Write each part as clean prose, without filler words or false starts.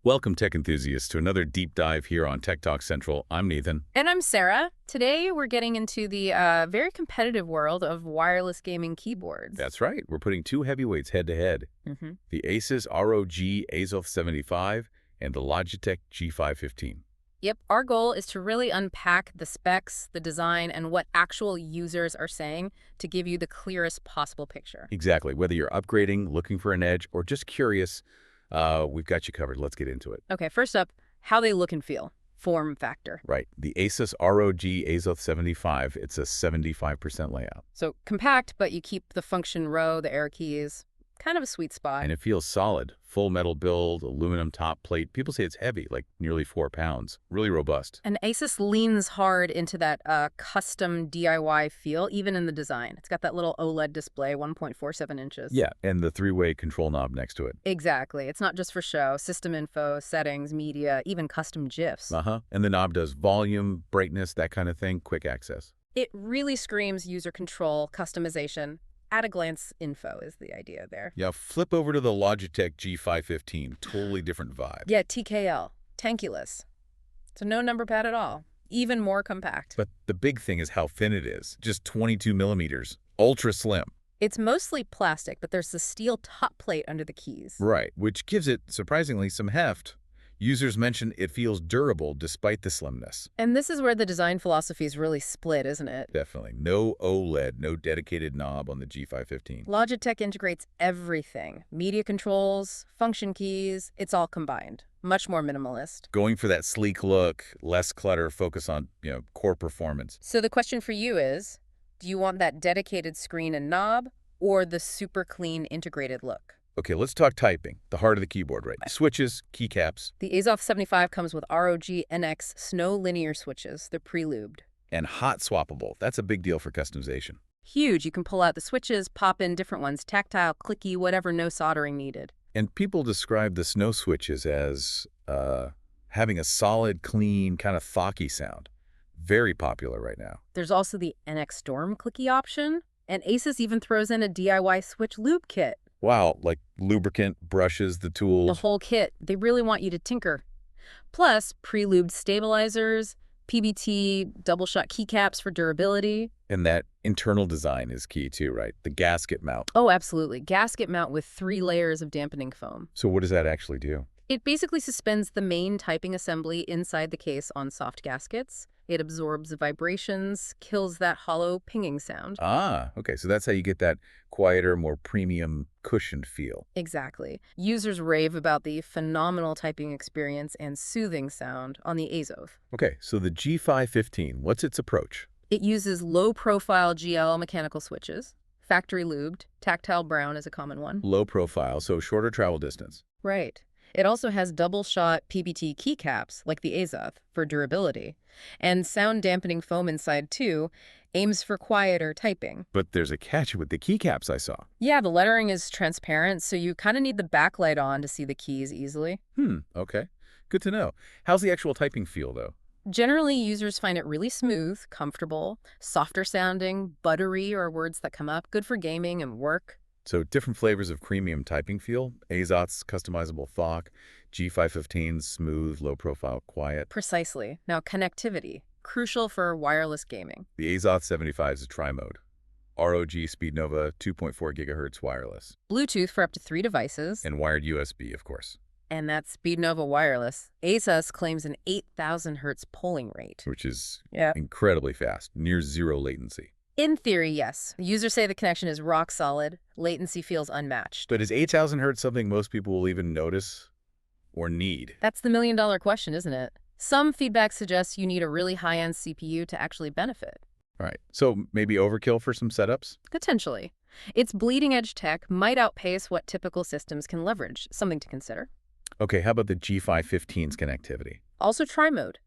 Welcome, tech enthusiasts, to another deep dive here on Tech Talk Central. I'm Nathan. And I'm Sarah. Today, we're getting into the very competitive world of wireless gaming keyboards. That's right. We're putting two heavyweights head-to-head. The ASUS ROG Azoth 75 and the Logitech G515. Yep, our goal is to really unpack the specs, the design, and what actual users are saying to give you the clearest possible picture. Exactly. Whether you're upgrading, looking for an edge, or just curious, we've got you covered. Let's get into it. Okay, first up, how they look and feel. Form factor. Right. The ASUS ROG Azoth 75, it's a 75% layout. So compact, but you keep the function row, the arrow keys. Kind of a sweet spot. And it feels solid. Full metal build, aluminum top plate. People say it's heavy, like nearly 4 pounds. Really robust. And ASUS leans hard into that custom DIY feel, even in the design. It's got that little OLED display, 1.47 inches. Yeah, and the three-way control knob next to it. Exactly. It's not just for show. System info, settings, media, even custom GIFs. And the knob does volume, brightness, that kind of thing, quick access. It really screams user control, customization. At-a-glance info is the idea there. Yeah, flip over to the Logitech G515. Totally different vibe. Yeah, TKL. Tankuless. So no number pad at all. Even more compact. But the big thing is how thin it is. Just 22 millimeters. Ultra slim. It's mostly plastic, but there's the steel top plate under the keys. Right, which gives it, surprisingly, some heft. Users mention it feels durable despite the slimness. And this is where the design philosophy is really split, isn't it? Definitely. No OLED, no dedicated knob on the G515. Logitech integrates everything. Media controls, function keys, it's all combined. Much more minimalist. Going for that sleek look, less clutter, focus on, core performance. So the question for you is, do you want that dedicated screen and knob or the super clean integrated look? Okay, let's talk typing, the heart of the keyboard, right? Switches, keycaps. The Azoth 75 comes with ROG NX Snow linear switches. They're pre-lubed. And hot-swappable. That's a big deal for customization. Huge. You can pull out the switches, pop in different ones, tactile, clicky, whatever, no soldering needed. And people describe the Snow switches as having a solid, clean, kind of thocky sound. Very popular right now. There's also the NX Storm clicky option, and ASUS even throws in a DIY switch lube kit. Wow, like lubricant, brushes, the tools. The whole kit. They really want you to tinker. Plus, pre-lubed stabilizers, PBT, double-shot keycaps for durability. And that internal design is key too, right? The gasket mount. Oh, absolutely. Gasket mount with 3 layers of dampening foam. So what does that actually do? It basically suspends the main typing assembly inside the case on soft gaskets. It absorbs vibrations, kills that hollow pinging sound. Ah, okay. So that's how you get that quieter, more premium, cushioned feel. Exactly. Users rave about the phenomenal typing experience and soothing sound on the Azoth. Okay, so the G515, what's its approach? It uses low-profile GL mechanical switches. Factory lubed. Tactile brown is a common one. Low profile, so shorter travel distance. Right. It also has double-shot PBT keycaps, like the Azoth, for durability. And sound-dampening foam inside, too, aims for quieter typing. But there's a catch with the keycaps I saw. Yeah, the lettering is transparent, so you kind of need the backlight on to see the keys easily. Okay. Good to know. How's the actual typing feel, though? Generally, users find it really smooth, comfortable, softer sounding, buttery are words that come up, good for gaming and work. So different flavors of premium typing feel. Azoth's customizable thock, G515's smooth, low-profile, quiet. Precisely. Now, connectivity. Crucial for wireless gaming. The Azoth 75 is a tri-mode. ROG SpeedNova 2.4 gigahertz wireless. Bluetooth for up to 3 devices. And wired USB, of course. And that's SpeedNova wireless. ASUS claims an 8,000 hertz polling rate. Which is incredibly fast, near zero latency. In theory, yes. Users say the connection is rock solid. Latency feels unmatched. But is 8,000 hertz something most people will even notice or need? That's the million-dollar question, isn't it? Some feedback suggests you need a really high-end CPU to actually benefit. Right. So maybe overkill for some setups? Potentially. Its bleeding-edge tech might outpace what typical systems can leverage, something to consider. Okay, how about the G515's connectivity? Also tri-mode.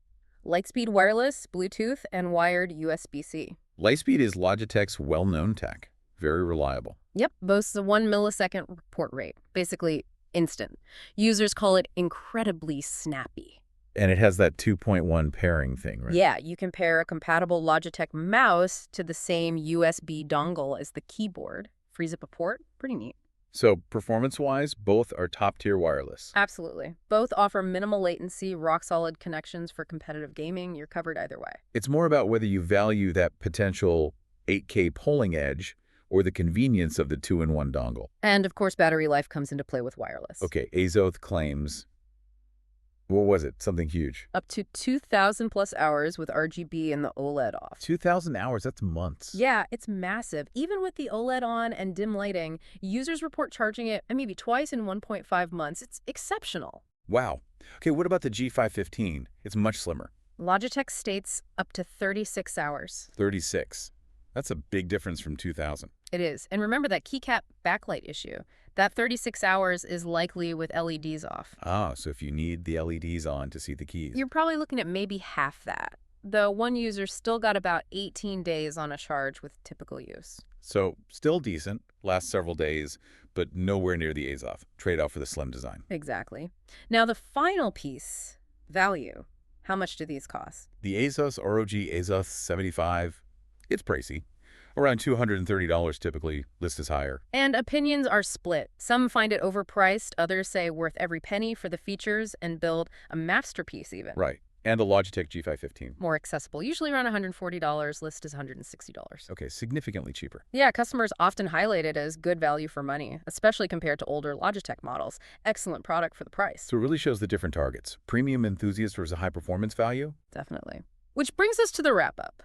Lightspeed wireless, Bluetooth, and wired USB-C. Lightspeed is Logitech's well-known tech. Very reliable. Yep, boasts a 1 millisecond report rate. Basically, instant. Users call it incredibly snappy. And it has that 2.1 pairing thing, right? Yeah, you can pair a compatible Logitech mouse to the same USB dongle as the keyboard. Frees up a port. Pretty neat. So performance-wise, both are top-tier wireless. Absolutely. Both offer minimal latency, rock-solid connections for competitive gaming. You're covered either way. It's more about whether you value that potential 8K polling edge or the convenience of the two-in-one dongle. And of course, battery life comes into play with wireless. Okay, Azoth claims, what was it? Something huge. Up to 2,000 plus hours with RGB and the OLED off. 2,000 hours, that's months. Yeah, it's massive. Even with the OLED on and dim lighting, users report charging it maybe twice in 1.5 months. It's exceptional. Wow. Okay, what about the G515? It's much slimmer. Logitech states up to 36 hours. 36. That's a big difference from 2,000. It is. And remember that keycap backlight issue. That 36 hours is likely with LEDs off. Ah, so if you need the LEDs on to see the keys. You're probably looking at maybe half that. Though one user still got about 18 days on a charge with typical use. So still decent, lasts several days, but nowhere near the Azoth. Trade-off for the slim design. Exactly. Now the final piece, value. How much do these cost? The ASUS ROG Azoth 75, it's pricey. Around $230 typically, list is higher. And opinions are split. Some find it overpriced, others say worth every penny for the features and build a masterpiece even. Right. And the Logitech G515. More accessible, usually around $140, list is $160. Okay, significantly cheaper. Yeah, customers often highlight it as good value for money, especially compared to older Logitech models. Excellent product for the price. So it really shows the different targets. Premium enthusiast versus high performance value. Definitely. Which brings us to the wrap-up.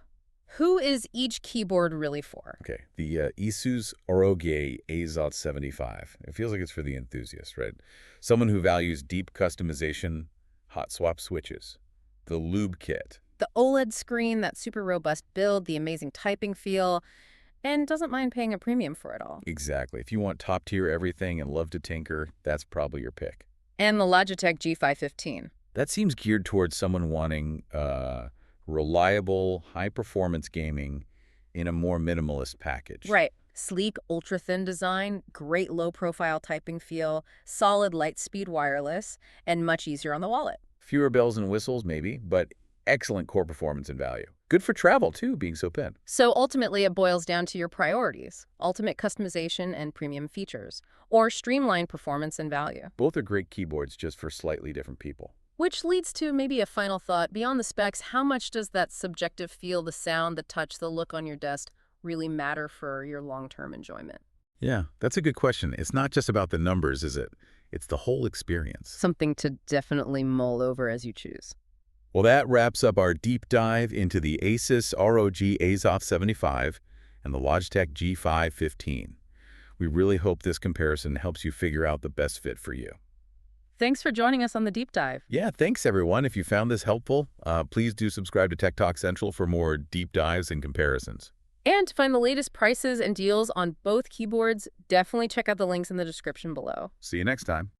Who is each keyboard really for? Okay, the ASUS ROG Azoth 75. It feels like it's for the enthusiast, right? Someone who values deep customization, hot swap switches, the lube kit. The OLED screen, that super robust build, the amazing typing feel, and doesn't mind paying a premium for it all. Exactly. If you want top-tier everything and love to tinker, that's probably your pick. And the Logitech G515. That seems geared towards someone wanting reliable, high-performance gaming in a more minimalist package. Right. Sleek, ultra-thin design, great low-profile typing feel, solid light-speed wireless, and much easier on the wallet. Fewer bells and whistles, maybe, but excellent core performance and value. Good for travel, too, being so thin. So ultimately, it boils down to your priorities: ultimate customization and premium features, or streamlined performance and value. Both are great keyboards, just for slightly different people. Which leads to maybe a final thought. Beyond the specs, how much does that subjective feel, the sound, the touch, the look on your desk really matter for your long-term enjoyment? Yeah, that's a good question. It's not just about the numbers, is it? It's the whole experience. Something to definitely mull over as you choose. Well, that wraps up our deep dive into the ASUS ROG Azoth 75 and the Logitech G515. We really hope this comparison helps you figure out the best fit for you. Thanks for joining us on the deep dive. Yeah, thanks everyone. If you found this helpful, please do subscribe to Tech Talk Central for more deep dives and comparisons. And to find the latest prices and deals on both keyboards, definitely check out the links in the description below. See you next time.